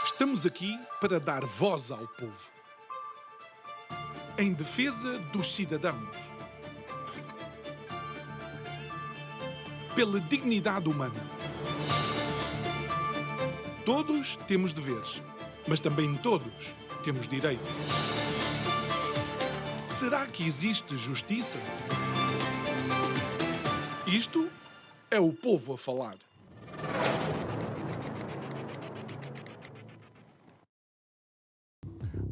Estamos aqui para dar voz ao povo, em defesa dos cidadãos, pela dignidade humana. Todos temos deveres, mas também todos temos direitos. Será que existe justiça? Isto é o povo a falar.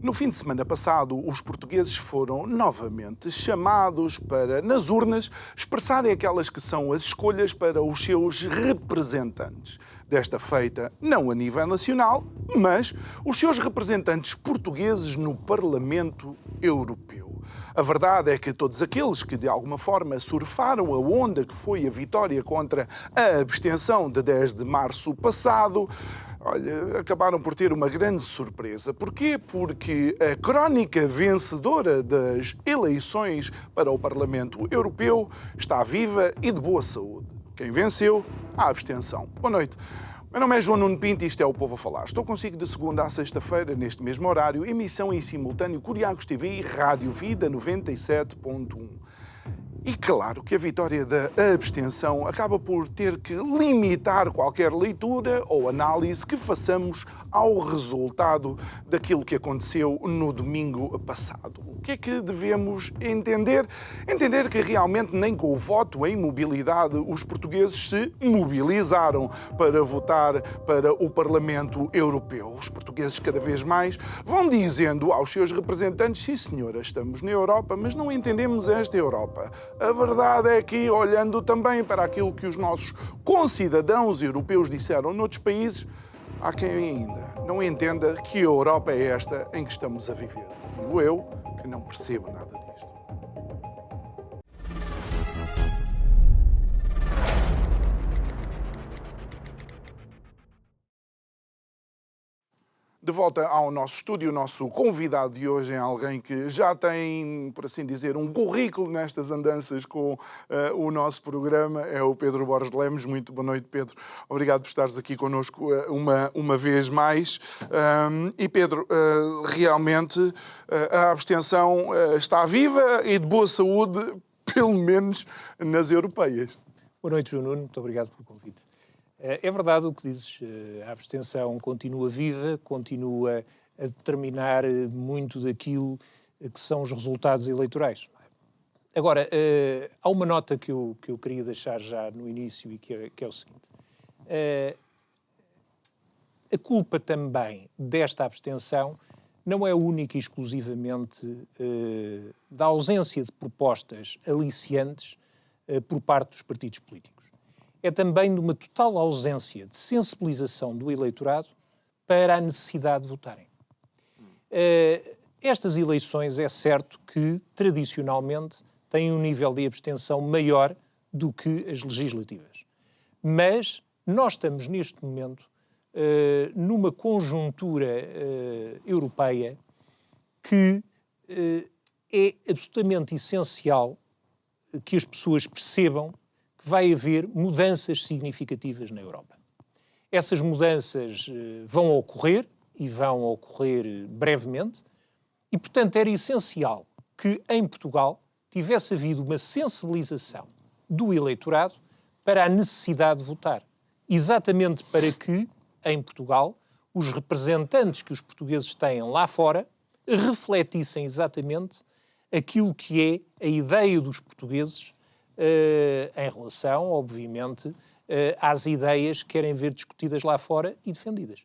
No fim de semana passado, os portugueses foram novamente chamados para, nas urnas, expressarem aquelas que são as escolhas para os seus representantes. Desta feita, não a nível nacional, mas os seus representantes portugueses no Parlamento Europeu. A verdade é que todos aqueles que, de alguma forma, surfaram a onda que foi a vitória contra a abstenção de 10 de março passado, acabaram por ter uma grande surpresa. Porquê? Porque a crónica vencedora das eleições para o Parlamento Europeu está viva e de boa saúde. Quem venceu? A abstenção. Boa noite. Meu nome é João Nuno Pinto e isto é o Povo a Falar. Estou consigo de segunda a sexta-feira, neste mesmo horário, emissão em simultâneo Curiacos TV e Rádio Vida 97.1. E claro que a vitória da abstenção acaba por ter que limitar qualquer leitura ou análise que façamos ao resultado daquilo que aconteceu no domingo passado. O que é que devemos entender? Entender que realmente nem com o voto em mobilidade os portugueses se mobilizaram para votar para o Parlamento Europeu. Os portugueses cada vez mais vão dizendo aos seus representantes: sim senhora, estamos na Europa, mas não entendemos esta Europa. A verdade é que, olhando também para aquilo que os nossos concidadãos europeus disseram noutros países, há quem ainda não entenda que a Europa é esta em que estamos a viver. Digo eu, que não percebo nada disto. De volta ao nosso estúdio, o nosso convidado de hoje é alguém que já tem, por assim dizer, um currículo nestas andanças com o nosso programa, é o Pedro Borges de Lemos. Muito boa noite, Pedro. Obrigado por estares aqui connosco uma vez mais. E Pedro, realmente a abstenção está viva e de boa saúde, pelo menos nas europeias. Boa noite, João Nuno. Muito obrigado pelo convite. É verdade o que dizes, a abstenção continua viva, continua a determinar muito daquilo que são os resultados eleitorais. Agora, há uma nota que eu queria deixar já no início e que é o seguinte. A culpa também desta abstenção não é única e exclusivamente da ausência de propostas aliciantes por parte dos partidos políticos. É também de uma total ausência de sensibilização do eleitorado para a necessidade de votarem. Estas eleições é certo que, tradicionalmente, têm um nível de abstenção maior do que as legislativas. Mas nós estamos, neste momento, numa conjuntura europeia que é absolutamente essencial que as pessoas percebam que vai haver mudanças significativas na Europa. Essas mudanças vão ocorrer e vão ocorrer brevemente e, portanto, era essencial que em Portugal tivesse havido uma sensibilização do eleitorado para a necessidade de votar. Exatamente para que, em Portugal, os representantes que os portugueses têm lá fora refletissem exatamente aquilo que é a ideia dos portugueses em relação, obviamente, às ideias que querem ver discutidas lá fora e defendidas.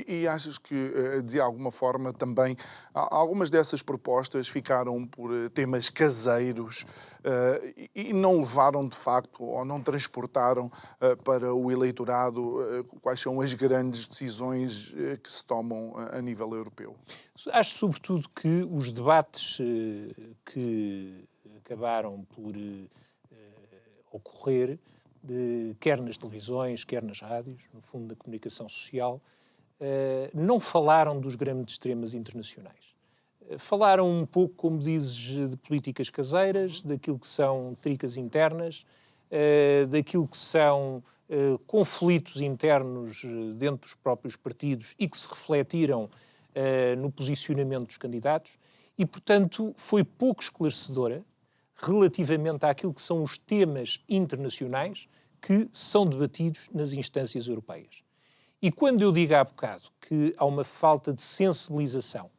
E achas que, de alguma forma, também algumas dessas propostas ficaram por temas caseiros e não levaram, de facto, ou não transportaram para o eleitorado quais são as grandes decisões que se tomam a nível europeu? Acho, sobretudo, que os debates que acabaram por ocorrer, quer nas televisões, quer nas rádios, no fundo da comunicação social, não falaram dos grandes temas internacionais. Falaram um pouco, como dizes, de políticas caseiras, daquilo que são tricas internas, daquilo que são conflitos internos dentro dos próprios partidos e que se refletiram no posicionamento dos candidatos e, portanto, foi pouco esclarecedora relativamente àquilo que são os temas internacionais que são debatidos nas instâncias europeias. E quando eu digo há bocado que há uma falta de sensibilização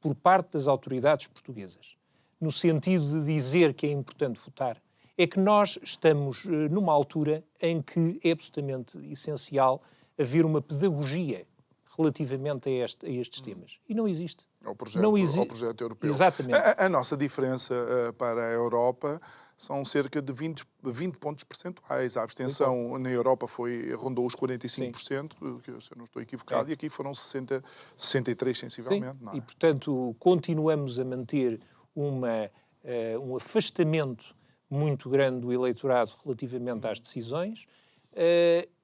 por parte das autoridades portuguesas, no sentido de dizer que é importante votar, é que nós estamos numa altura em que é absolutamente essencial haver uma pedagogia relativamente a estes temas. E não existe. Ao projeto europeu. Exatamente. A nossa diferença para a Europa são cerca de 20 pontos percentuais. A abstenção na Europa rondou os 45%, se eu não estou equivocado, e aqui foram 63% sensivelmente. Não é? E, portanto, continuamos a manter um afastamento muito grande do eleitorado relativamente às decisões,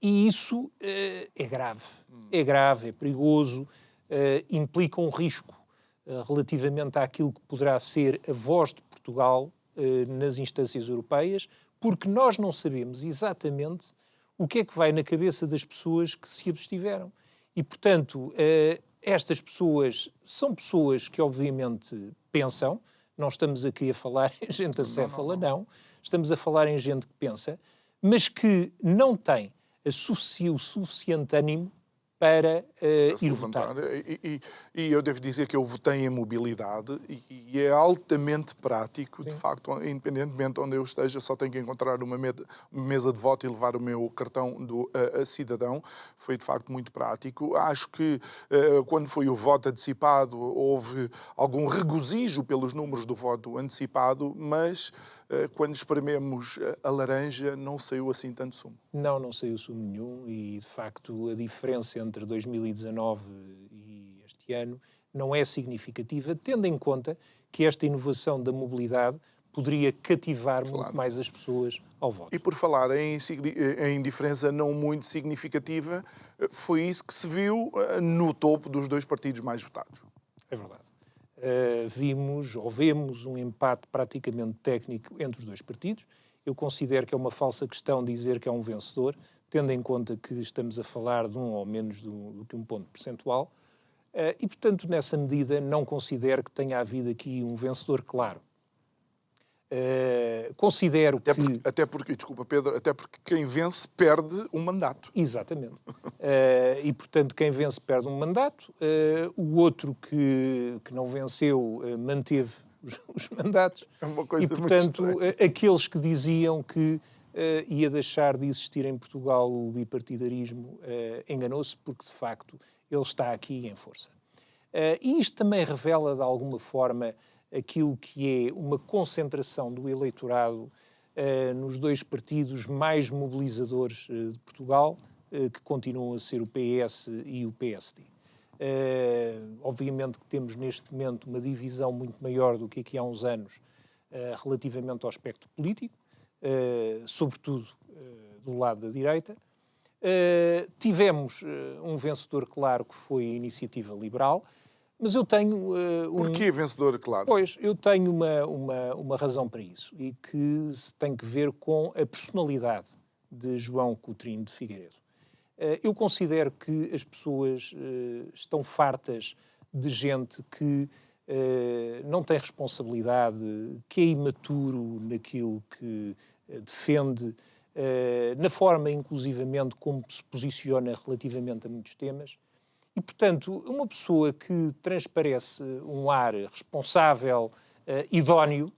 e isso é grave. É grave, é perigoso, implica um risco relativamente àquilo que poderá ser a voz de Portugal nas instâncias europeias, porque nós não sabemos exatamente o que é que vai na cabeça das pessoas que se abstiveram. E, portanto, estas pessoas são pessoas que, obviamente, pensam. Não estamos aqui a falar em gente acéfala, não. Estamos a falar em gente que pensa, mas que não tem o suficiente ânimo para ir votar. E eu devo dizer que eu votei em mobilidade e é altamente prático. Sim. De facto, independentemente de onde eu esteja, só tenho que encontrar uma mesa de voto e levar o meu cartão do cidadão. Foi, de facto, muito prático. Acho que, quando foi o voto antecipado, houve algum regozijo pelos números do voto antecipado, mas quando esprememos a laranja, não saiu assim tanto sumo. Não saiu sumo nenhum e, de facto, a diferença entre 2019 e este ano não é significativa, tendo em conta que esta inovação da mobilidade poderia cativar muito mais as pessoas ao voto. E por falar em diferença não muito significativa, foi isso que se viu no topo dos dois partidos mais votados. É verdade. Vemos um empate praticamente técnico entre os dois partidos. Eu considero que é uma falsa questão dizer que é um vencedor, tendo em conta que estamos a falar de um ou menos do que um ponto percentual. E, portanto, nessa medida, não considero que tenha havido aqui um vencedor claro. Considero até porque, desculpa Pedro, até porque quem vence perde um mandato. Exatamente. E, portanto, quem vence perde um mandato. O outro que não venceu manteve os mandatos. É uma coisa e, portanto, aqueles que diziam que ia deixar de existir em Portugal o bipartidarismo enganou-se, porque, de facto, ele está aqui em força. E isto também revela, de alguma forma, aquilo que é uma concentração do eleitorado nos dois partidos mais mobilizadores de Portugal, que continuam a ser o PS e o PSD. Obviamente que temos neste momento uma divisão muito maior do que aqui há uns anos relativamente ao espectro político, sobretudo do lado da direita. Tivemos um vencedor claro que foi a Iniciativa Liberal, mas eu tenho... Porquê vencedor, claro? Pois, eu tenho uma razão para isso e que tem que ver com a personalidade de João Coutinho de Figueiredo. Eu considero que as pessoas estão fartas de gente que não tem responsabilidade, que é imaturo naquilo que defende, na forma, inclusivamente, como se posiciona relativamente a muitos temas. E, portanto, uma pessoa que transparece um ar responsável, idóneo,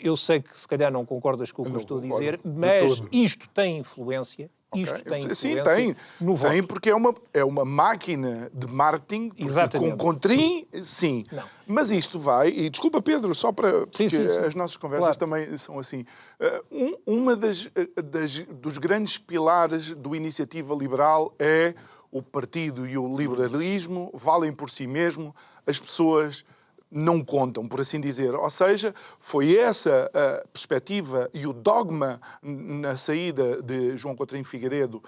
eu sei que se calhar não concordas com o que eu estou a dizer, mas isto tem influência. Isto tem influência. Sim, no voto. Tem, porque é uma máquina de marketing. Exatamente. Com Trim, sim. Não. Mas isto vai, e desculpa Pedro, só para... Porque sim. as nossas conversas também são assim. Uma dos grandes pilares do Iniciativa Liberal é o partido e o liberalismo valem por si mesmo, as pessoas não contam, por assim dizer. Ou seja, foi essa a perspectiva e o dogma na saída de João Coutinho Figueiredo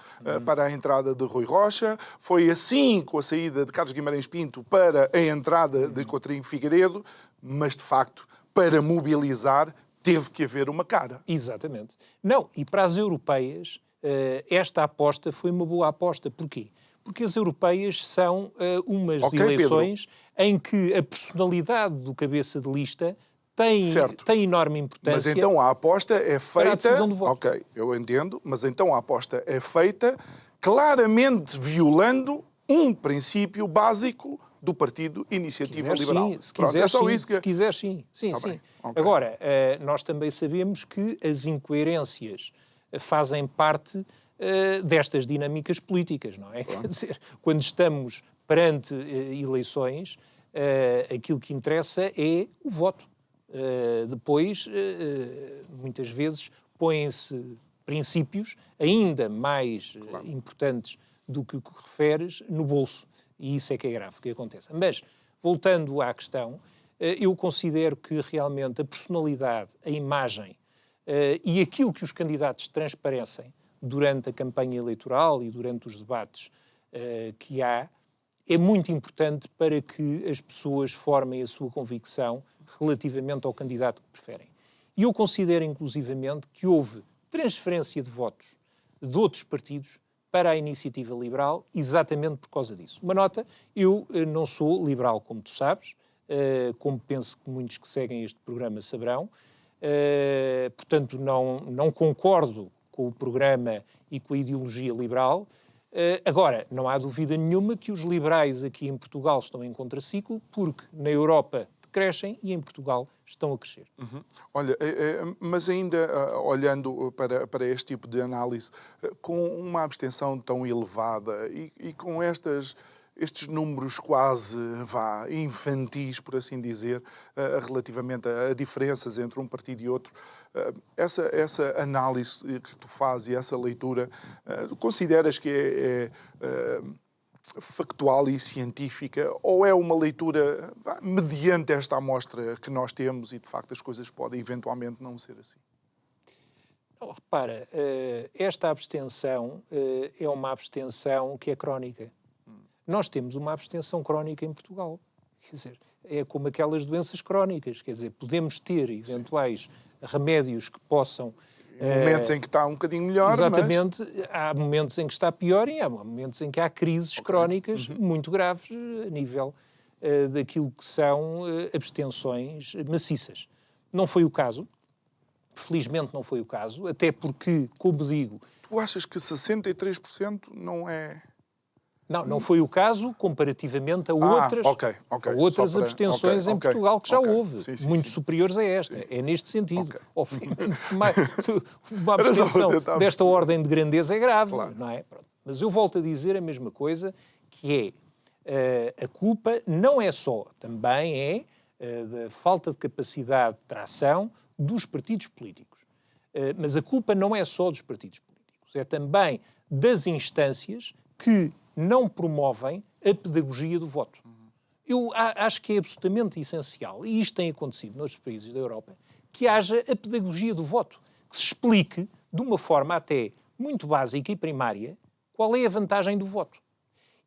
para a entrada de Rui Rocha, foi assim com a saída de Carlos Guimarães Pinto para a entrada de Coutinho Figueiredo, mas, de facto, para mobilizar, teve que haver uma cara. Exatamente. Não, e para as europeias, esta aposta foi uma boa aposta. Porquê? Porque as europeias são umas Ok, eleições em que a personalidade do cabeça de lista tem enorme importância. Mas então a aposta é feita... para a decisão do voto. Ok, eu entendo, mas então a aposta é feita claramente violando um princípio básico do Partido Iniciativa Liberal. Sim, se quiser, sim. Se quiser, sim. Sim, Tá sim. bem, ok. Agora, nós também sabemos que as incoerências fazem parte destas dinâmicas políticas, não é? Quer dizer, quando estamos perante eleições, aquilo que interessa é o voto. Depois, muitas vezes, põem-se princípios ainda mais importantes do que o que referes no bolso. E isso é que é grave, que acontece. Mas, voltando à questão, eu considero que realmente a personalidade, a imagem e aquilo que os candidatos transparecem durante a campanha eleitoral e durante os debates que há, é muito importante para que as pessoas formem a sua convicção relativamente ao candidato que preferem. E eu considero, inclusivamente, que houve transferência de votos de outros partidos para a Iniciativa Liberal, exatamente por causa disso. Uma nota, eu não sou liberal, como tu sabes, como penso que muitos que seguem este programa saberão, portanto não concordo com o programa e com a ideologia liberal. Agora, não há dúvida nenhuma que os liberais aqui em Portugal estão em contraciclo, porque na Europa crescem e em Portugal estão a crescer. Uhum. Olha, mas ainda olhando para este tipo de análise, com uma abstenção tão elevada e com estes números quase infantis, por assim dizer, relativamente a diferenças entre um partido e outro, essa análise que tu fazes e essa leitura, consideras que é factual e científica, ou é uma leitura mediante esta amostra que nós temos e, de facto, as coisas podem eventualmente não ser assim? Não, repara, esta abstenção é uma abstenção que é crónica. Nós temos uma abstenção crónica em Portugal. Quer dizer, é como aquelas doenças crónicas. Quer dizer, podemos ter eventuais remédios que possam... Momentos em que está um bocadinho melhor, exatamente, mas... há momentos em que está pior e há momentos em que há crises crónicas muito graves a nível daquilo que são abstenções maciças. Não foi o caso, felizmente não foi o caso, até porque, como digo... Tu achas que 63% não é... Não foi o caso comparativamente a outras abstenções em Portugal que já houve, muito superiores a esta. É neste sentido. Obviamente que uma abstenção desta ordem de grandeza é grave, não é? Pronto. Mas eu volto a dizer a mesma coisa, que é a culpa não é só, também é da falta de capacidade de tração dos partidos políticos. Mas a culpa não é só dos partidos políticos, é também das instâncias que não promovem a pedagogia do voto. Eu acho que é absolutamente essencial, e isto tem acontecido noutros países da Europa, que haja a pedagogia do voto, que se explique de uma forma até muito básica e primária qual é a vantagem do voto.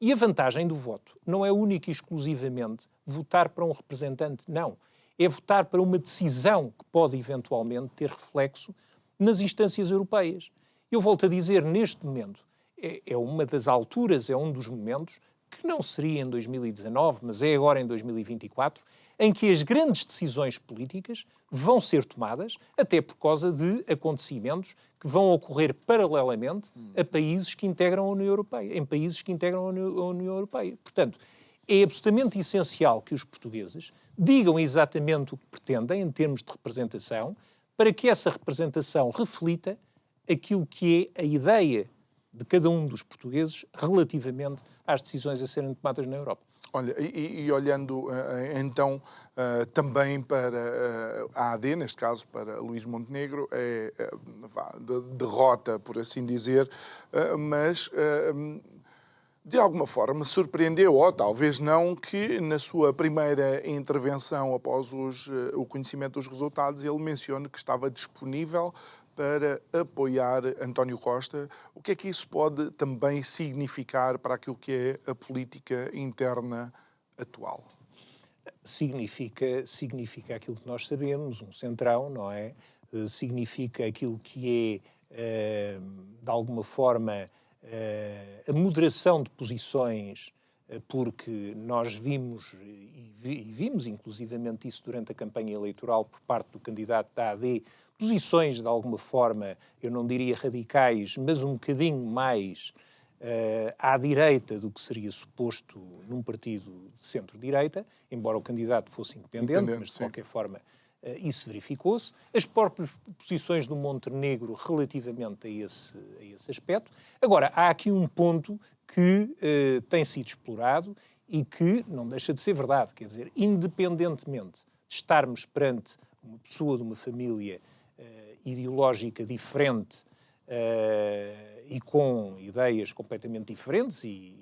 E a vantagem do voto não é única e exclusivamente votar para um representante, não. É votar para uma decisão que pode eventualmente ter reflexo nas instâncias europeias. Eu volto a dizer, neste momento, é uma das alturas, é um dos momentos, que não seria em 2019, mas é agora em 2024, em que as grandes decisões políticas vão ser tomadas, até por causa de acontecimentos que vão ocorrer paralelamente a países que integram a União Europeia, em países que integram a União Europeia. Portanto, é absolutamente essencial que os portugueses digam exatamente o que pretendem em termos de representação, para que essa representação reflita aquilo que é a ideia de cada um dos portugueses relativamente às decisões a serem tomadas na Europa. Olha, e olhando então também para a AD, neste caso para Luís Montenegro, derrota, por assim dizer, mas de alguma forma surpreendeu, ou talvez não, que na sua primeira intervenção após o conhecimento dos resultados ele mencione que estava disponível para apoiar António Costa. O que é que isso pode também significar para aquilo que é a política interna atual? Significa aquilo que nós sabemos, um centrão, não é? Significa aquilo que de alguma forma, a moderação de posições, porque nós vimos, e vimos inclusivamente isso durante a campanha eleitoral por parte do candidato da AD, posições de alguma forma, eu não diria radicais, mas um bocadinho mais à direita do que seria suposto num partido de centro-direita, embora o candidato fosse independente, mas de qualquer forma isso verificou-se. As próprias posições do Montenegro relativamente a esse aspecto. Agora, há aqui um ponto que tem sido explorado e que não deixa de ser verdade. Quer dizer, independentemente de estarmos perante uma pessoa de uma família ideológica diferente e com ideias completamente diferentes e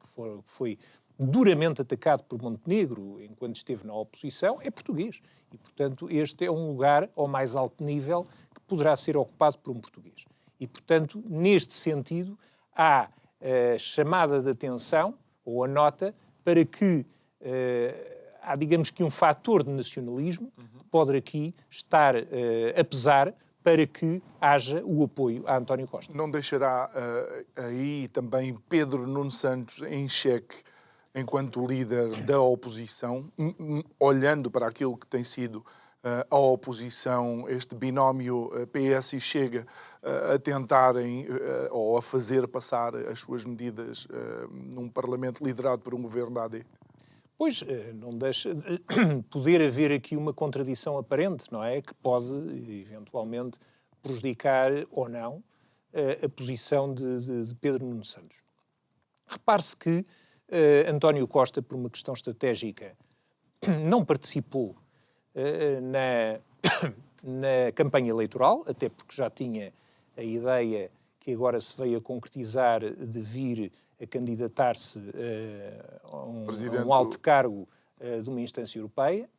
que foi duramente atacado por Montenegro enquanto esteve na oposição, é português. E, portanto, este é um lugar ao mais alto nível que poderá ser ocupado por um português. E, portanto, neste sentido, há a chamada de atenção, ou a nota, para que há, digamos que, um fator de nacionalismo que pode aqui estar a pesar para que haja o apoio a António Costa. Não deixará aí também Pedro Nuno Santos em xeque enquanto líder da oposição, olhando para aquilo que tem sido a oposição, este binómio PS e Chega, a tentarem ou a fazer passar as suas medidas num Parlamento liderado por um governo da AD? Pois, não deixa de poder haver aqui uma contradição aparente, não é? Que pode, eventualmente, prejudicar ou não a posição de Pedro Nuno Santos. Repare-se que António Costa, por uma questão estratégica, não participou na campanha eleitoral, até porque já tinha a ideia que agora se veio a concretizar de vir a candidatar-se a um alto cargo de uma instância europeia.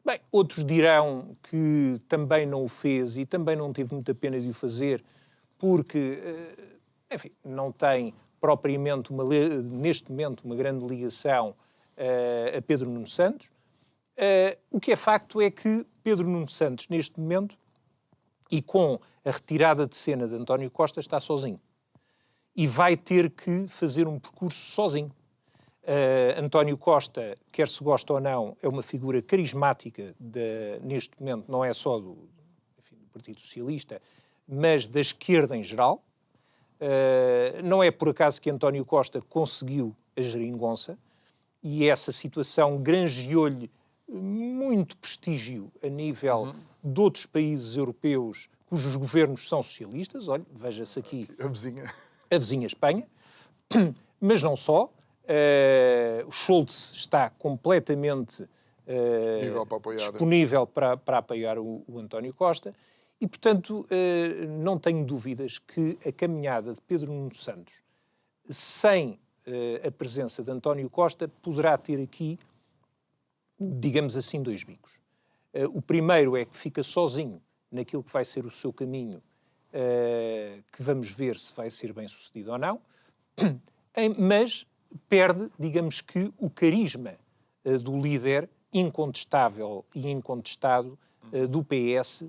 Bem, outros dirão que também não o fez e também não teve muita pena de o fazer porque, enfim, não tem propriamente, neste momento, uma grande ligação a Pedro Nuno Santos. O que é facto é que Pedro Nuno Santos, neste momento, e com a retirada de cena de António Costa, está sozinho. E vai ter que fazer um percurso sozinho. António Costa, quer se gosta ou não, é uma figura carismática neste momento, não é só do Partido Socialista, mas da esquerda em geral. Não é por acaso que António Costa conseguiu a geringonça e essa situação granjeou-lhe muito prestígio a nível de outros países europeus cujos governos são socialistas. Olha, veja-se aqui a vizinha Espanha, mas não só. O Scholz está completamente disponível para apoiar o António Costa e, portanto, não tenho dúvidas que a caminhada de Pedro Nuno Santos, sem a presença de António Costa, poderá ter aqui, digamos assim, dois bicos. O primeiro é que fica sozinho naquilo que vai ser o seu caminho, que vamos ver se vai ser bem sucedido ou não, mas perde, digamos que, o carisma do líder incontestável e incontestado do PS,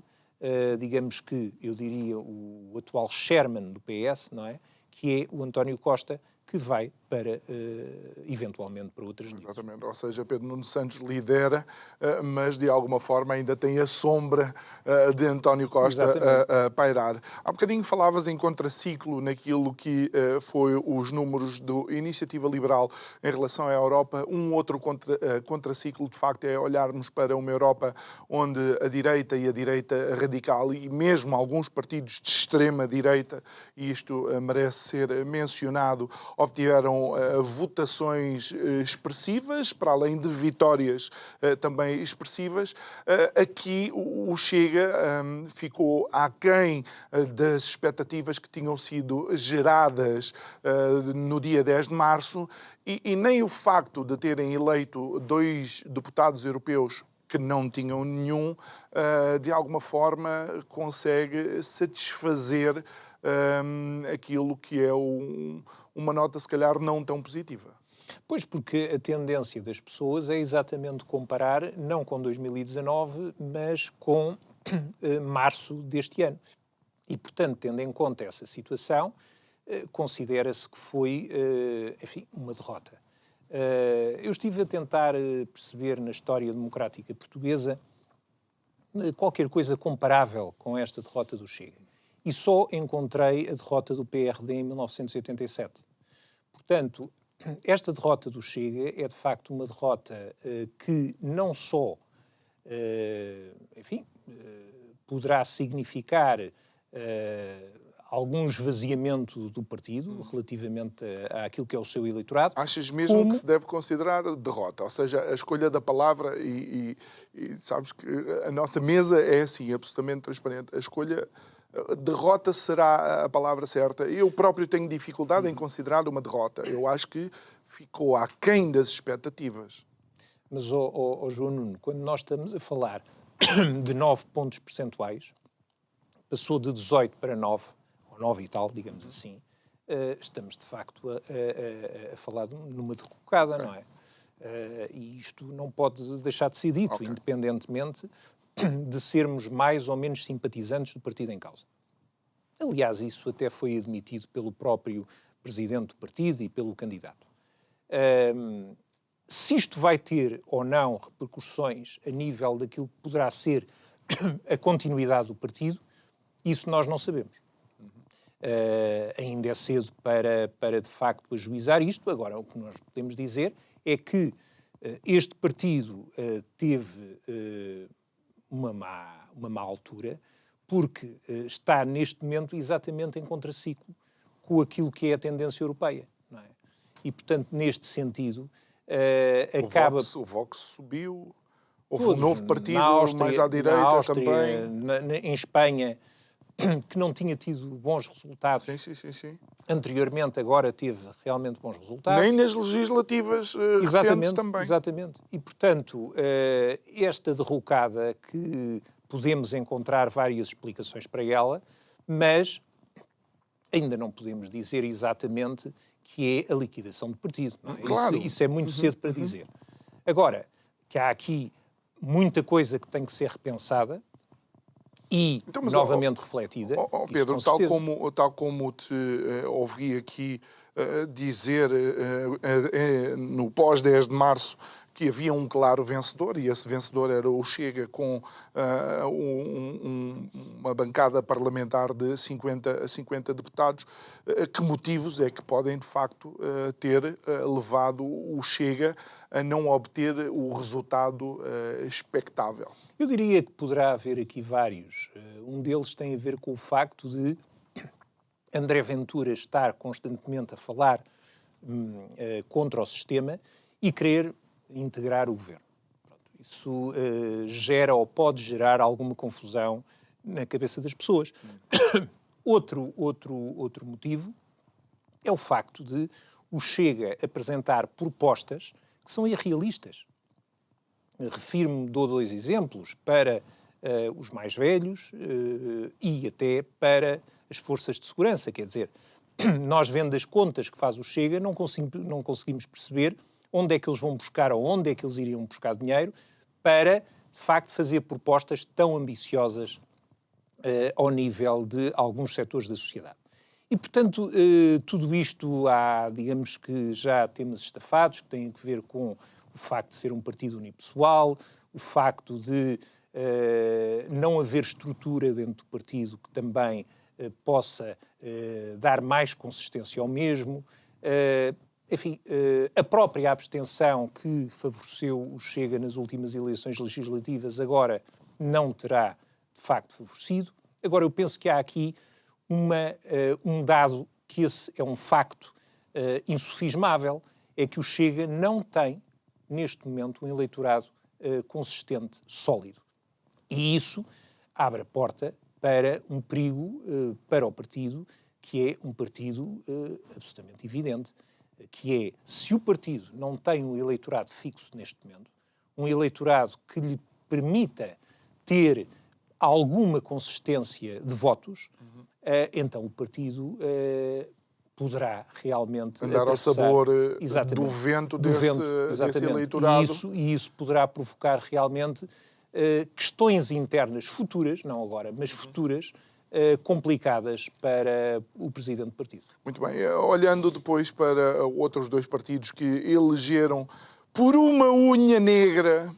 digamos que, eu diria, o atual chairman do PS, não é? Que é o António Costa, que vai para, eventualmente, para outras listas. Exatamente, ou seja, Pedro Nuno Santos lidera, mas de alguma forma ainda tem a sombra de António Costa a pairar. Há bocadinho falavas em contraciclo naquilo que foi os números do Iniciativa Liberal em relação à Europa. Um outro contraciclo, de facto, é olharmos para uma Europa onde a direita e a direita radical e mesmo alguns partidos de extrema-direita, e isto merece ser mencionado, obtiveram votações expressivas, para além de vitórias também expressivas. Aqui o Chega ficou aquém das expectativas que tinham sido geradas no dia 10 de março e nem o facto de terem eleito 2 deputados europeus que não tinham nenhum, de alguma forma consegue satisfazer aquilo que é uma nota, se calhar, não tão positiva. Pois, porque a tendência das pessoas é exatamente comparar, não com 2019, mas com março deste ano. E, portanto, tendo em conta essa situação, considera-se que foi, enfim, uma derrota. Eu estive a tentar perceber na história democrática portuguesa qualquer coisa comparável com esta derrota do Chega. E só encontrei a derrota do PRD em 1987. Portanto, esta derrota do Chega é, de facto, uma derrota que não só, enfim, poderá significar algum esvaziamento do partido relativamente àquilo que é o seu eleitorado. Achas mesmo que se deve considerar derrota? Ou seja, a escolha da palavra e sabes que a nossa mesa é assim, absolutamente transparente. A escolha... derrota será a palavra certa. Eu próprio tenho dificuldade em considerar uma derrota. Eu acho que ficou aquém das expectativas. Mas, João Nuno, quando nós estamos a falar de 9 pontos percentuais, passou de 18 para 9, ou 9 e tal, digamos assim, estamos, de facto, a falar numa derrocada, não é? E isto não pode deixar de ser dito, independentemente de sermos mais ou menos simpatizantes do partido em causa. Aliás, isso até foi admitido pelo próprio presidente do partido e pelo candidato. Se isto vai ter ou não repercussões a nível daquilo que poderá ser a continuidade do partido, isso nós não sabemos. Ainda é cedo para de facto ajuizar isto. Agora, o que nós podemos dizer é que este partido teve uma má altura, porque está neste momento exatamente em contraciclo com aquilo que é a tendência europeia, não é? E, portanto, neste sentido, acaba... O Vox subiu, houve um novo partido mais à direita na Áustria, também. Em Espanha, que não tinha tido bons resultados. Sim. Anteriormente, agora teve realmente bons resultados. Nem nas legislativas recentes também. Exatamente. E, portanto, esta derrocada que podemos encontrar várias explicações para ela, mas ainda não podemos dizer exatamente que é a liquidação do partido. Não é? Claro. Isso é muito cedo para dizer. Agora, que há aqui muita coisa que tem que ser repensada, e então, novamente refletida. Pedro, tal como te ouvi aqui dizer no pós-10 de março que havia um claro vencedor, e esse vencedor era o Chega, com uma bancada parlamentar de 50 deputados, que motivos é que podem, de facto, ter levado o Chega a não obter o resultado expectável? Eu diria que poderá haver aqui vários. Um deles tem a ver com o facto de André Ventura estar constantemente a falar contra o sistema e querer integrar o governo. Pronto, isso gera ou pode gerar alguma confusão na cabeça das pessoas. Outro motivo é o facto de o Chega apresentar propostas que são irrealistas. Refiro-me, dou 2 exemplos, para os mais velhos e até para as forças de segurança. Quer dizer, nós vendo as contas que faz o Chega, não conseguimos perceber onde é que eles vão buscar ou onde é que eles iriam buscar dinheiro para, de facto, fazer propostas tão ambiciosas ao nível de alguns setores da sociedade. E, portanto, tudo isto há, digamos que já temas estafados que têm a ver com o facto de ser um partido unipessoal, o facto de não haver estrutura dentro do partido que também possa dar mais consistência ao mesmo. Enfim, a própria abstenção que favoreceu o Chega nas últimas eleições legislativas agora não terá, de facto, favorecido. Agora, eu penso que há aqui um dado que esse é um facto insofismável, é que o Chega não tem, neste momento, um eleitorado consistente, sólido. E isso abre a porta para um perigo para o partido, que é um partido absolutamente evidente, que é, se o partido não tem um eleitorado fixo neste momento, um eleitorado que lhe permita ter alguma consistência de votos, então o partido poderá realmente andar ao sabor do vento desse eleitorado. E isso poderá provocar realmente questões internas futuras, não agora, mas futuras, complicadas para o presidente do partido. Muito bem. Olhando depois para outros dois partidos que elegeram por uma unha negra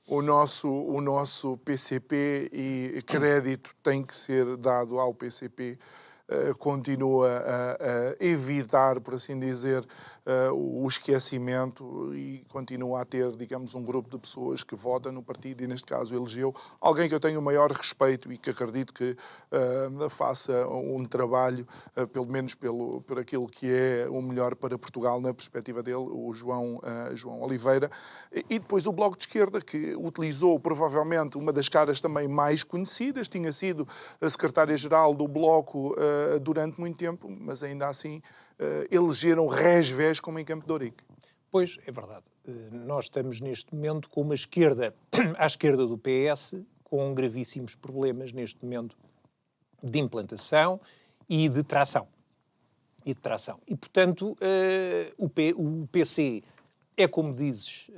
o nosso PCP, e crédito tem que ser dado ao PCP, continua a evitar, por assim dizer, o esquecimento, e continua a ter, digamos, um grupo de pessoas que vota no partido e, neste caso, elegeu alguém que eu tenho o maior respeito e que acredito que faça um trabalho, pelo menos por aquilo que é o melhor para Portugal na perspectiva dele, o João Oliveira. E depois o Bloco de Esquerda, que utilizou provavelmente uma das caras também mais conhecidas, tinha sido a secretária-geral do Bloco durante muito tempo, mas ainda assim elegeram resvés como em Campo de Ourique. Pois, é verdade. Nós estamos neste momento com uma esquerda, à esquerda do PS, com gravíssimos problemas neste momento de implantação e de tração. E portanto, o PC é, como dizes,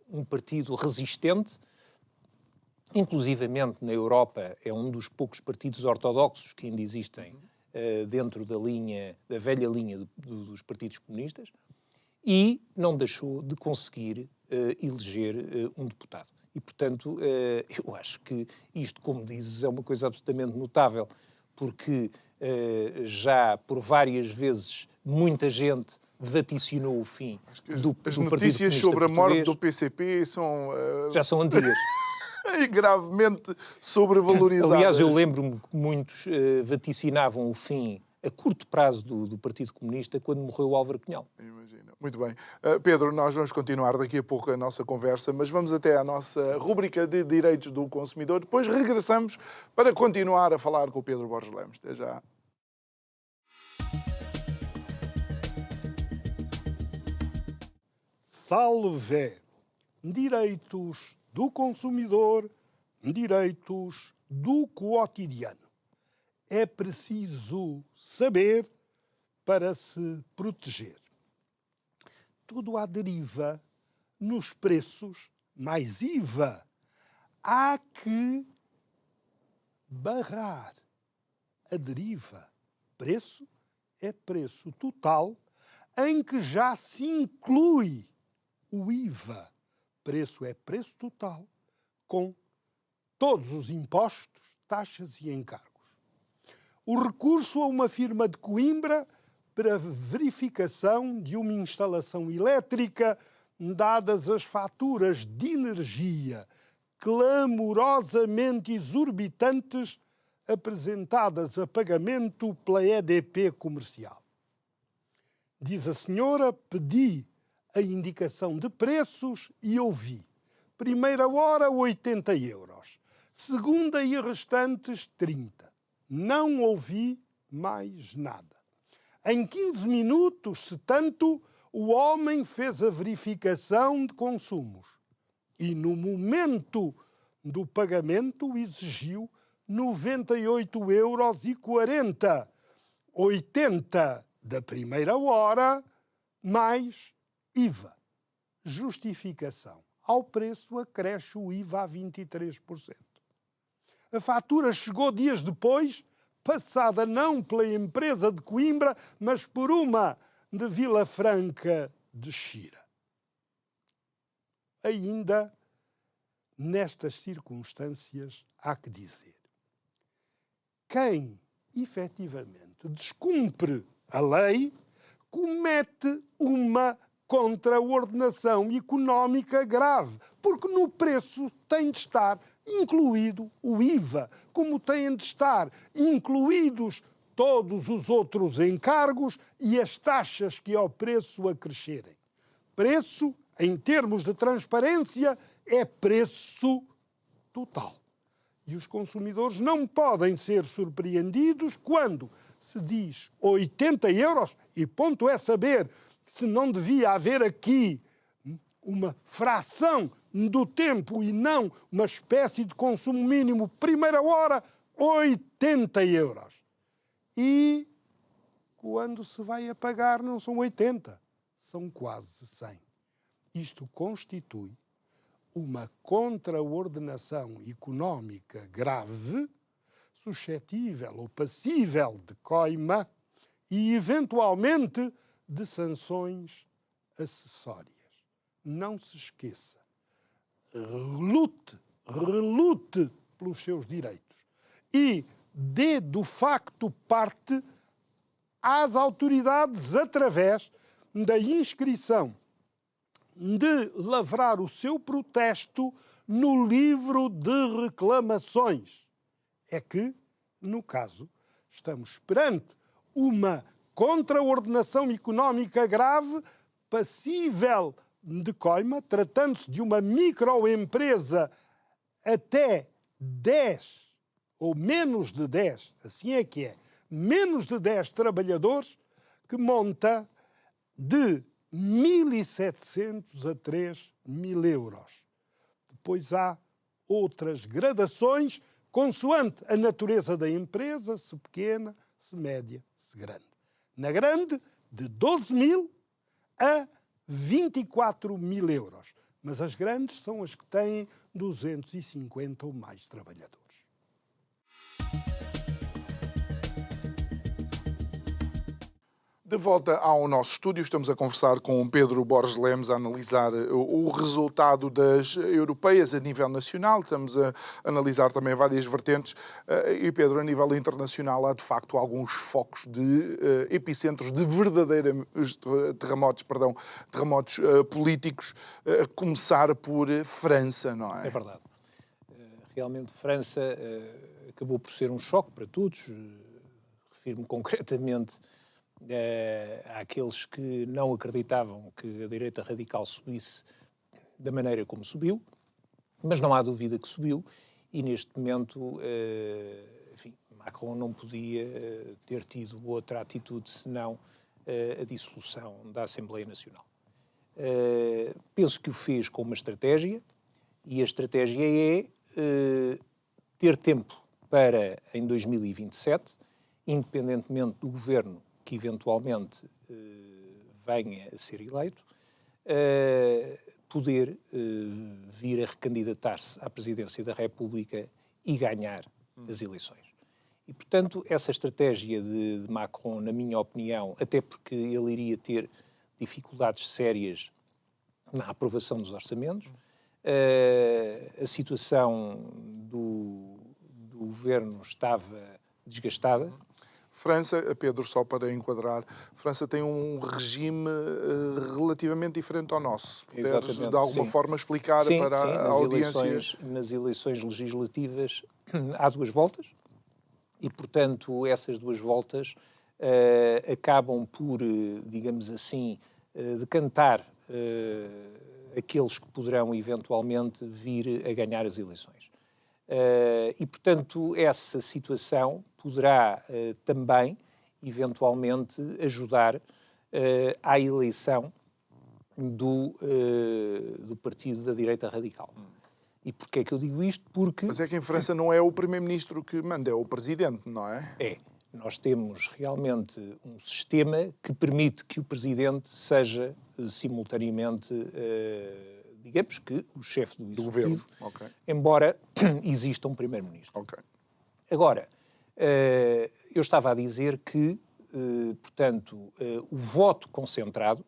um partido resistente. Inclusivamente na Europa é um dos poucos partidos ortodoxos que ainda existem dentro da velha linha dos partidos comunistas, e não deixou de conseguir eleger um deputado. E, portanto, eu acho que isto, como dizes, é uma coisa absolutamente notável, porque já por várias vezes muita gente vaticinou o fim do Partido Comunista Português. As notícias sobre a morte do PCP já são antigas. E gravemente sobrevalorizadas. Aliás, eu lembro-me que muitos vaticinavam o fim a curto prazo do Partido Comunista quando morreu o Álvaro Cunhal. Imagina. Muito bem. Pedro, nós vamos continuar daqui a pouco a nossa conversa, mas vamos até à nossa rúbrica de direitos do consumidor. Depois regressamos para continuar a falar com o Pedro Borges Lemos. Até já. Salve! Direitos do consumidor, direitos do cotidiano. É preciso saber para se proteger. Tudo à deriva nos preços, mais IVA. Há que barrar a deriva. Preço é preço total, em que já se inclui o IVA. Preço é preço total, com todos os impostos, taxas e encargos. O recurso a uma firma de Coimbra para verificação de uma instalação elétrica, dadas as faturas de energia clamorosamente exorbitantes apresentadas a pagamento pela EDP Comercial. Diz a senhora, pedi a indicação de preços e ouvi. Primeira hora, 80 euros. Segunda e restantes, 30. Não ouvi mais nada. Em 15 minutos, se tanto, o homem fez a verificação de consumos. E no momento do pagamento exigiu 98,40 euros. 80 da primeira hora, mais IVA. Justificação. Ao preço acresce o IVA a 23%. A fatura chegou dias depois, passada não pela empresa de Coimbra, mas por uma de Vila Franca de Xira. Ainda, nestas circunstâncias, há que dizer: quem efetivamente descumpre a lei comete uma contraordenação económica grave, porque no preço tem de estar incluído o IVA, como têm de estar incluídos todos os outros encargos e as taxas que ao preço acrescerem. Preço, em termos de transparência, é preço total. E os consumidores não podem ser surpreendidos quando se diz 80 euros, e ponto é saber se não devia haver aqui uma fração do tempo e não uma espécie de consumo mínimo. Primeira hora, 80 euros. E quando se vai a pagar não são 80, são quase 100. Isto constitui uma contraordenação económica grave, suscetível ou passível de coima e, eventualmente, de sanções acessórias. Não se esqueça. Relute pelos seus direitos e dê, do facto, parte às autoridades através da inscrição de lavrar o seu protesto no livro de reclamações. É que, no caso, estamos perante uma contraordenação económica grave passível de coima, tratando-se de uma microempresa até 10 ou menos de 10, assim é que é, menos de 10 trabalhadores, que monta de 1.700 a 3.000 euros. Depois há outras gradações, consoante a natureza da empresa, se pequena, se média, se grande. Na grande, de 12.000 a 24.000 euros. Mas as grandes são as que têm 250 ou mais trabalhadores. De volta ao nosso estúdio, estamos a conversar com Pedro Borges Lemos, a analisar o resultado das europeias a nível nacional. Estamos a analisar também várias vertentes. E, Pedro, a nível internacional, há de facto alguns focos de epicentros de verdadeiros terremotos políticos, a começar por França, não é? É verdade. Realmente, França acabou por ser um choque para todos. Refiro-me concretamente àqueles que não acreditavam que a direita radical subisse da maneira como subiu, mas não há dúvida que subiu, e neste momento, enfim, Macron não podia ter tido outra atitude senão a dissolução da Assembleia Nacional. Penso que o fez com uma estratégia, e a estratégia é ter tempo para, em 2027, independentemente do governo que eventualmente venha a ser eleito, poder vir a recandidatar-se à presidência da República e ganhar as eleições. E, portanto, essa estratégia de Macron, na minha opinião, até porque ele iria ter dificuldades sérias na aprovação dos orçamentos, a situação do governo estava desgastada. França, Pedro, só para enquadrar, França tem um regime relativamente diferente ao nosso. Se puderes, de alguma forma, explicar para a audiência. Nas eleições legislativas há duas voltas e, portanto, essas duas voltas acabam por, digamos assim, decantar aqueles que poderão eventualmente vir a ganhar as eleições. E, portanto, essa situação poderá também, eventualmente, ajudar à eleição do partido da direita radical. E porquê é que eu digo isto? Porque... Mas é que em França não é o primeiro-ministro que manda, é o presidente, não é? É. Nós temos realmente um sistema que permite que o presidente seja simultaneamente... digamos que o chefe do Executivo, okay, embora exista um primeiro-ministro. Okay. Agora, eu estava a dizer que, portanto, o voto concentrado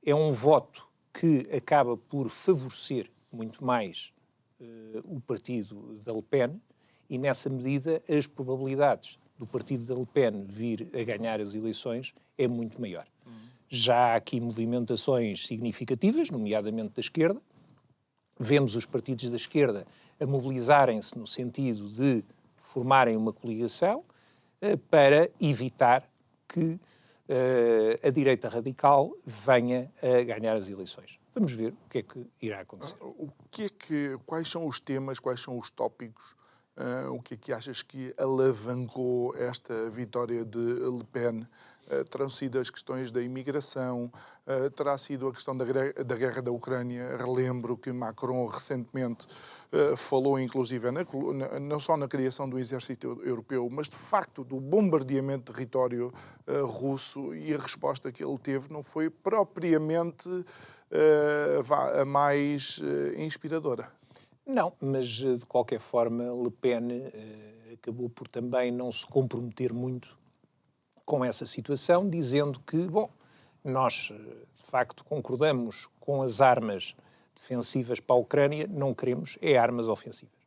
é um voto que acaba por favorecer muito mais o partido da Le Pen, e nessa medida as probabilidades do partido da Le Pen vir a ganhar as eleições é muito maior. Já há aqui movimentações significativas, nomeadamente da esquerda. Vemos os partidos da esquerda a mobilizarem-se no sentido de formarem uma coligação para evitar que a direita radical venha a ganhar as eleições. Vamos ver o que é que irá acontecer. Quais são os temas, quais são os tópicos, o que é que achas que alavancou esta vitória de Le Pen? Terão sido as questões da imigração, terá sido a questão da guerra da Ucrânia. Relembro que Macron recentemente falou, inclusive, não só na criação do exército europeu, mas de facto do bombardeamento de território russo, e a resposta que ele teve não foi propriamente a mais inspiradora. Não, mas de qualquer forma Le Pen acabou por também não se comprometer muito com essa situação, dizendo que, bom, nós de facto concordamos com as armas defensivas para a Ucrânia, não queremos armas ofensivas.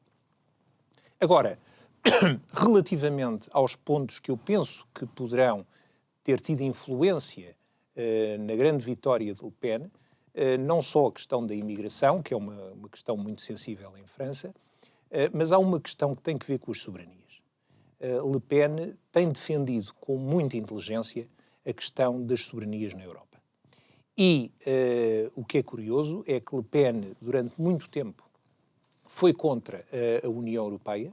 Agora, relativamente aos pontos que eu penso que poderão ter tido influência na grande vitória de Le Pen, não só a questão da imigração, que é uma questão muito sensível em França, mas há uma questão que tem que ver com as soberanias. Le Pen tem defendido com muita inteligência a questão das soberanias na Europa. E o que é curioso é que Le Pen, durante muito tempo, foi contra a União Europeia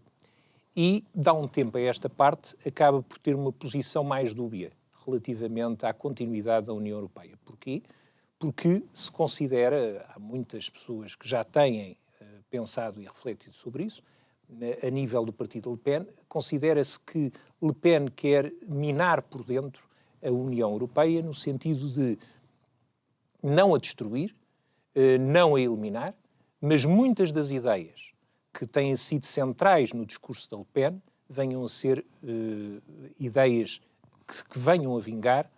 e, de há um tempo a esta parte, acaba por ter uma posição mais dúbia relativamente à continuidade da União Europeia. Porquê? Porque se considera, há muitas pessoas que já têm pensado e refletido sobre isso, a nível do partido Le Pen, considera-se que Le Pen quer minar por dentro a União Europeia no sentido de não a destruir, não a eliminar, mas muitas das ideias que têm sido centrais no discurso da Le Pen venham a ser ideias que venham a vingar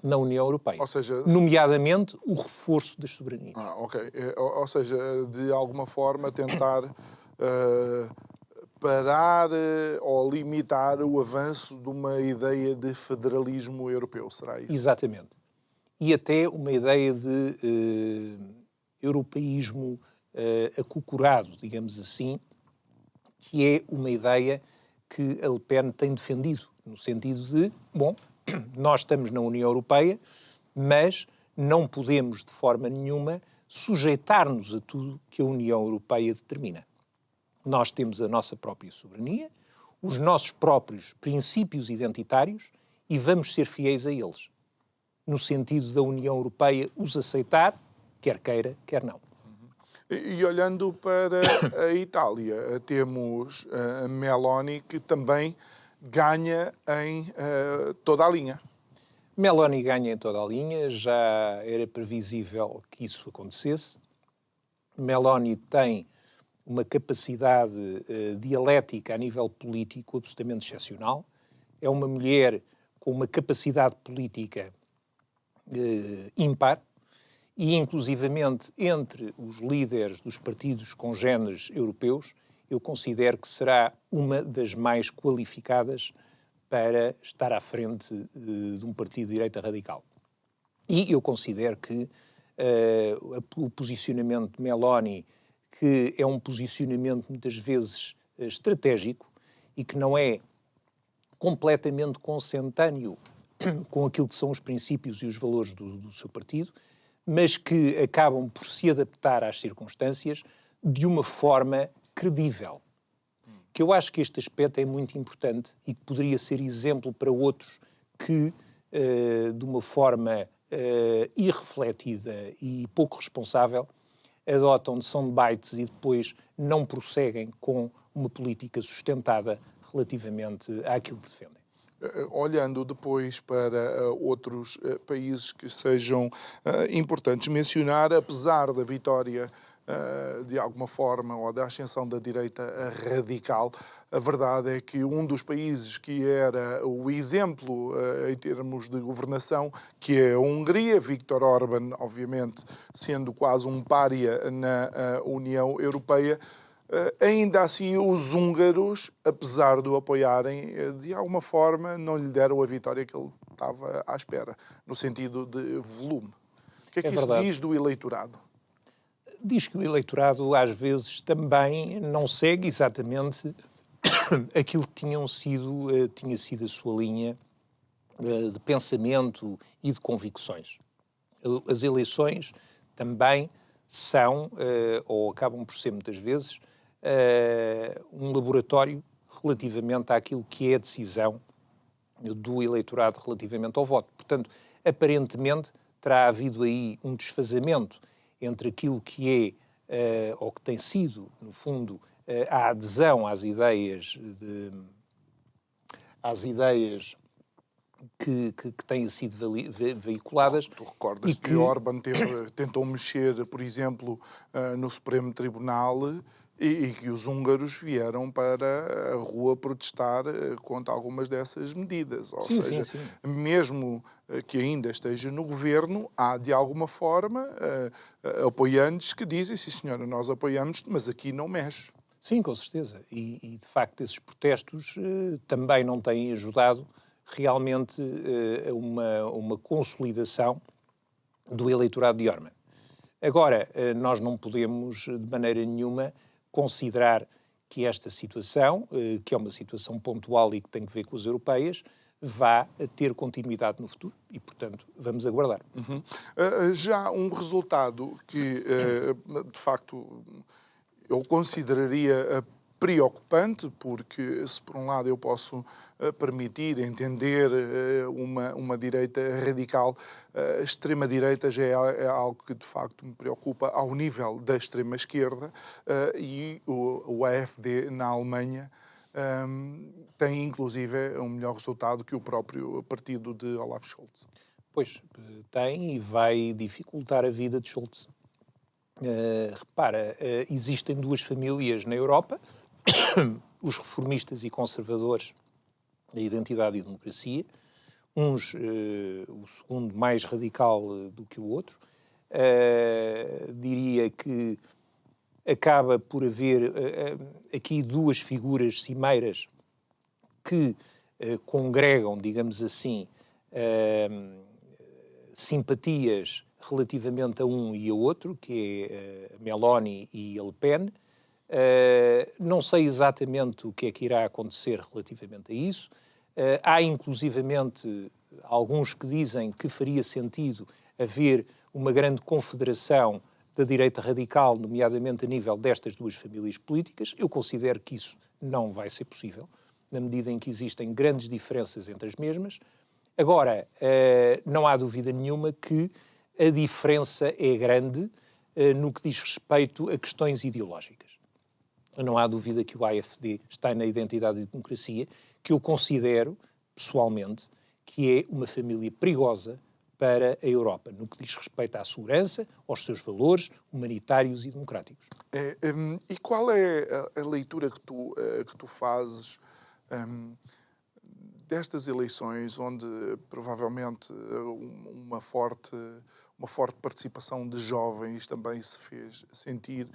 na União Europeia. Ou seja, nomeadamente o reforço das soberanias. Ok. Ou seja, de alguma forma tentar parar ou limitar o avanço de uma ideia de federalismo europeu, será isso? Exatamente. E até uma ideia de europeísmo acocorado, digamos assim, que é uma ideia que a Le Pen tem defendido, no sentido de, bom, nós estamos na União Europeia, mas não podemos, de forma nenhuma, sujeitar-nos a tudo que a União Europeia determina. Nós temos a nossa própria soberania, os nossos próprios princípios identitários e vamos ser fiéis a eles, no sentido da União Europeia os aceitar, quer queira, quer não. E olhando para a Itália, temos a Meloni, que também ganha em toda a linha. Meloni ganha em toda a linha, já era previsível que isso acontecesse. Meloni tem uma capacidade dialética a nível político absolutamente excepcional. É uma mulher com uma capacidade política ímpar e, inclusivamente, entre os líderes dos partidos congêneres europeus, eu considero que será uma das mais qualificadas para estar à frente de um partido de direita radical. E eu considero que o posicionamento de Meloni, que é um posicionamento muitas vezes estratégico e que não é completamente consentâneo com aquilo que são os princípios e os valores do seu partido, mas que acabam por se adaptar às circunstâncias de uma forma credível. Que eu acho que este aspecto é muito importante e que poderia ser exemplo para outros que, de uma forma irrefletida e pouco responsável, adotam soundbites e depois não prosseguem com uma política sustentada relativamente àquilo que defendem. Olhando depois para outros países que sejam importantes mencionar, apesar da vitória de alguma forma, ou da ascensão da direita radical, a verdade é que um dos países que era o exemplo em termos de governação, que é a Hungria, Viktor Orbán, obviamente, sendo quase um pária na União Europeia, ainda assim os húngaros, apesar de o apoiarem, de alguma forma não lhe deram a vitória que ele estava à espera, no sentido de volume. O que é que isso diz do eleitorado? Diz que o eleitorado, às vezes, também não segue exatamente aquilo que tinha sido a sua linha de pensamento e de convicções. As eleições também são, ou acabam por ser muitas vezes, um laboratório relativamente àquilo que é a decisão do eleitorado relativamente ao voto. Portanto, aparentemente, terá havido aí um desfazamento entre aquilo que é, ou que tem sido, no fundo, a adesão às ideias que têm sido veiculadas. Tu recordas que Orbán tentou mexer, por exemplo, no Supremo Tribunal e que os húngaros vieram para a rua protestar contra algumas dessas medidas. Ou seja, sim. Mesmo que ainda esteja no governo, há de alguma forma apoiantes que dizem: sim senhora, nós apoiamos, mas aqui não mexe. Sim, com certeza. E de facto esses protestos também não têm ajudado realmente a uma consolidação do eleitorado de Orbán. Agora, nós não podemos de maneira nenhuma considerar que esta situação, que é uma situação pontual e que tem que ver com as europeias, vá ter continuidade no futuro e, portanto, vamos aguardar. Já um resultado que, de facto, eu consideraria preocupante, porque se por um lado eu posso permitir entender uma direita radical, a extrema-direita já é algo que de facto me preocupa ao nível da extrema-esquerda, e o AfD na Alemanha tem inclusive um melhor resultado que o próprio partido de Olaf Scholz. Pois, tem e vai dificultar a vida de Scholz. Repara, existem duas famílias na Europa, os reformistas e conservadores da Identidade e Democracia, uns, o segundo mais radical do que o outro. Diria que acaba por haver aqui duas figuras cimeiras que congregam, digamos assim, simpatias relativamente a um e a outro, que é Meloni e Le Pen. Não sei exatamente o que é que irá acontecer relativamente a isso. Há, inclusivamente, alguns que dizem que faria sentido haver uma grande confederação da direita radical, nomeadamente a nível destas duas famílias políticas. Eu considero que isso não vai ser possível, na medida em que existem grandes diferenças entre as mesmas. Agora, não há dúvida nenhuma que a diferença é grande no que diz respeito a questões ideológicas. Não há dúvida que o AfD está na Identidade e Democracia, que eu considero, pessoalmente, que é uma família perigosa para a Europa, no que diz respeito à segurança, aos seus valores humanitários e democráticos. E qual é a leitura que tu fazes destas eleições, onde provavelmente uma forte participação de jovens também se fez sentir,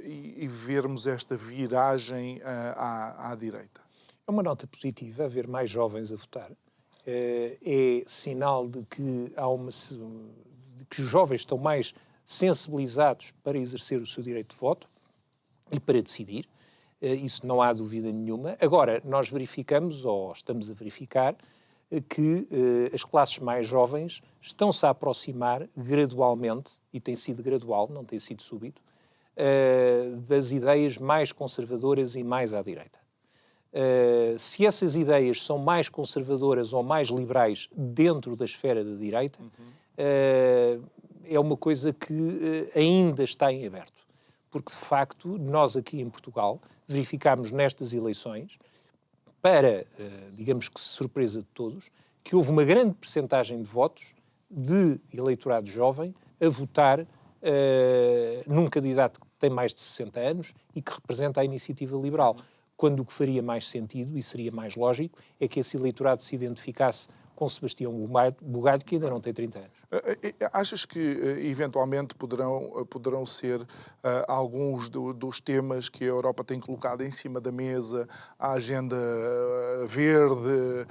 e vermos esta viragem à direita? É uma nota positiva haver mais jovens a votar. É sinal de que que os jovens estão mais sensibilizados para exercer o seu direito de voto e para decidir. Isso não há dúvida nenhuma. Agora, nós verificamos, ou estamos a verificar, que as classes mais jovens estão-se a aproximar gradualmente, e tem sido gradual, não tem sido súbito, das ideias mais conservadoras e mais à direita. Se essas ideias são mais conservadoras ou mais liberais dentro da esfera da direita, é uma coisa que ainda está em aberto. Porque, de facto, nós aqui em Portugal verificámos nestas eleições, para, digamos que surpresa de todos, que houve uma grande percentagem de votos de eleitorado jovem a votar num candidato que tem mais de 60 anos e que representa a iniciativa liberal. Quando o que faria mais sentido, e seria mais lógico, é que esse eleitorado se identificasse com Sebastião Bugalho, que ainda não tem 30 anos. Achas que, eventualmente, poderão ser alguns dos temas que a Europa tem colocado em cima da mesa, a agenda verde,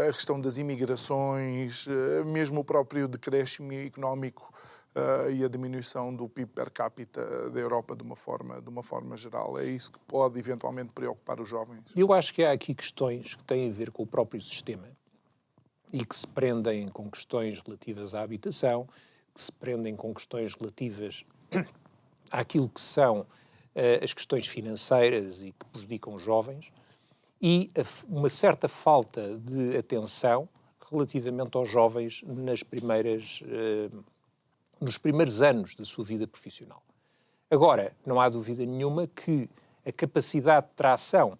a questão das imigrações, mesmo o próprio decréscimo económico e a diminuição do PIB per capita da Europa de uma forma geral? É isso que pode, eventualmente, preocupar os jovens? Eu acho que há aqui questões que têm a ver com o próprio sistema e que se prendem com questões relativas à habitação, que se prendem com questões relativas àquilo que são as questões financeiras e que prejudicam os jovens, e uma certa falta de atenção relativamente aos jovens nos primeiros anos da sua vida profissional. Agora, não há dúvida nenhuma que a capacidade de tração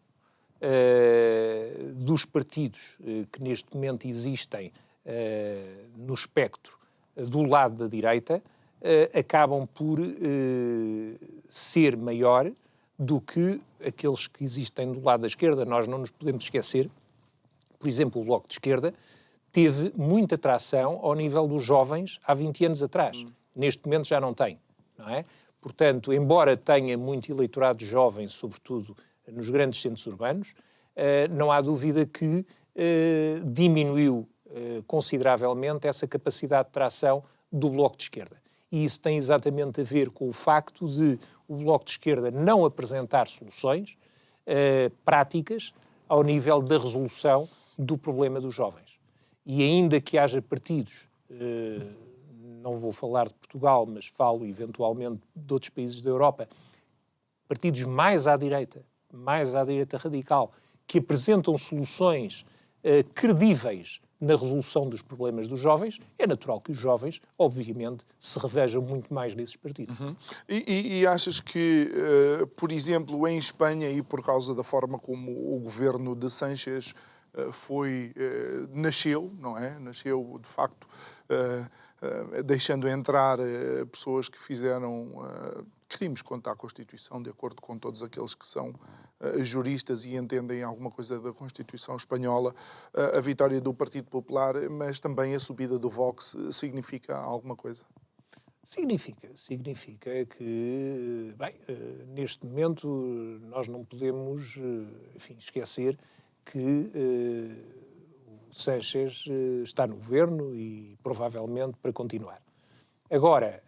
dos partidos que neste momento existem no espectro do lado da direita acabam por ser maior do que aqueles que existem do lado da esquerda. Nós não nos podemos esquecer, por exemplo, o Bloco de Esquerda teve muita tração ao nível dos jovens há 20 anos atrás. Neste momento já não tem, não é? Portanto, embora tenha muito eleitorado jovem, sobretudo nos grandes centros urbanos, não há dúvida que diminuiu consideravelmente essa capacidade de tração do Bloco de Esquerda. E isso tem exatamente a ver com o facto de o Bloco de Esquerda não apresentar soluções práticas ao nível da resolução do problema dos jovens. E ainda que haja partidos, não vou falar de Portugal, mas falo eventualmente de outros países da Europa, partidos mais à direita radical, que apresentam soluções credíveis na resolução dos problemas dos jovens, é natural que os jovens, obviamente, se revejam muito mais nesses partidos. E achas que, por exemplo, em Espanha, e por causa da forma como o governo de Sánchez nasceu, não é? Nasceu, de facto, deixando entrar pessoas que fizeram crimes contra a Constituição, de acordo com todos aqueles que são juristas e entendem alguma coisa da Constituição espanhola, a vitória do Partido Popular, mas também a subida do Vox significa alguma coisa? Significa que, bem, neste momento nós não podemos, esquecer que o Sánchez está no governo e provavelmente para continuar. Agora,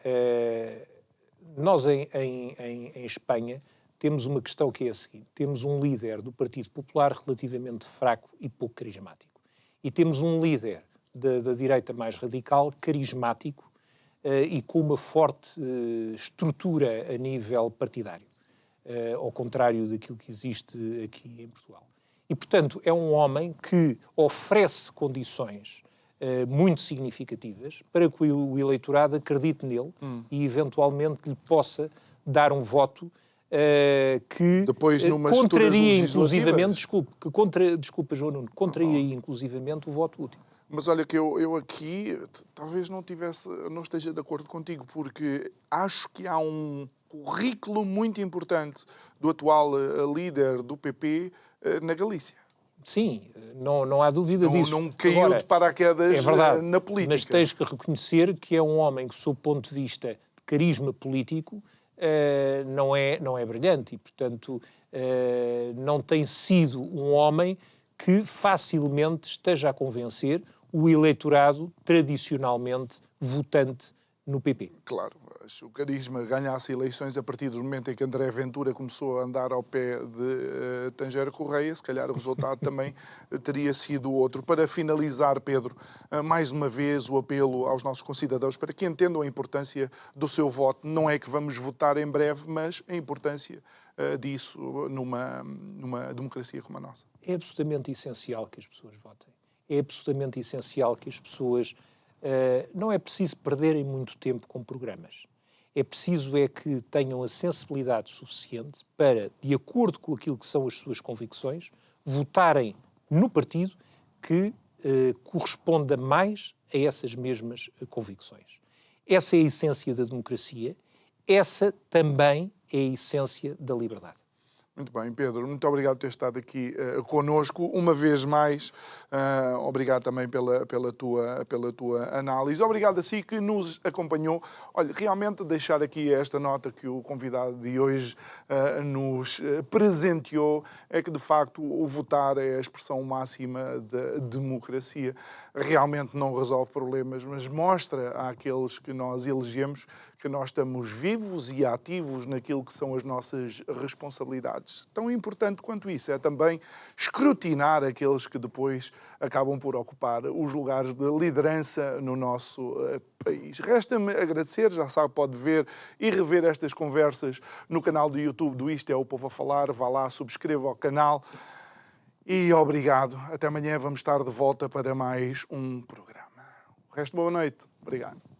nós em Espanha temos uma questão que é a seguinte: temos um líder do Partido Popular relativamente fraco e pouco carismático. E temos um líder da direita mais radical, carismático e com uma forte estrutura a nível partidário, ao contrário daquilo que existe aqui em Portugal. E, portanto, é um homem que oferece condições muito significativas para que o eleitorado acredite nele e, eventualmente, lhe possa dar um voto que depois, contraria inclusivamente, desculpa, João Nuno, contraria inclusivamente o voto útil. Mas olha que eu aqui talvez não esteja de acordo contigo, porque acho que há um currículo muito importante do atual líder do PP na Galícia. Sim, não há dúvida disso. Não caiu de paraquedas na política. Mas tens que reconhecer que é um homem que, sob o ponto de vista de carisma político, não é brilhante e, portanto, não tem sido um homem que facilmente esteja a convencer o eleitorado tradicionalmente votante no PP. Claro, o carisma ganhasse eleições a partir do momento em que André Ventura começou a andar ao pé de Tangera Correia, se calhar o resultado também teria sido outro. Para finalizar, Pedro, mais uma vez o apelo aos nossos concidadãos para que entendam a importância do seu voto. Não é que vamos votar em breve, mas a importância disso numa democracia como a nossa. É absolutamente essencial que as pessoas votem. É absolutamente essencial que as pessoas... não é preciso perderem muito tempo com programas. É preciso que tenham a sensibilidade suficiente para, de acordo com aquilo que são as suas convicções, votarem no partido que corresponda mais a essas mesmas convicções. Essa é a essência da democracia, essa também é a essência da liberdade. Muito bem, Pedro. Muito obrigado por ter estado aqui connosco uma vez mais. Obrigado também pela tua análise. Obrigado a si que nos acompanhou. Olha, realmente deixar aqui esta nota que o convidado de hoje nos presenteou é que, de facto, o votar é a expressão máxima da democracia. Realmente não resolve problemas, mas mostra àqueles que nós elegemos que nós estamos vivos e ativos naquilo que são as nossas responsabilidades. Tão importante quanto isso é também escrutinar aqueles que depois acabam por ocupar os lugares de liderança no nosso país. Resta-me agradecer, já sabe, pode ver e rever estas conversas no canal do YouTube do Isto é o Povo a Falar. Vá lá, subscreva o canal e obrigado. Até amanhã vamos estar de volta para mais um programa. O resto, boa noite. Obrigado.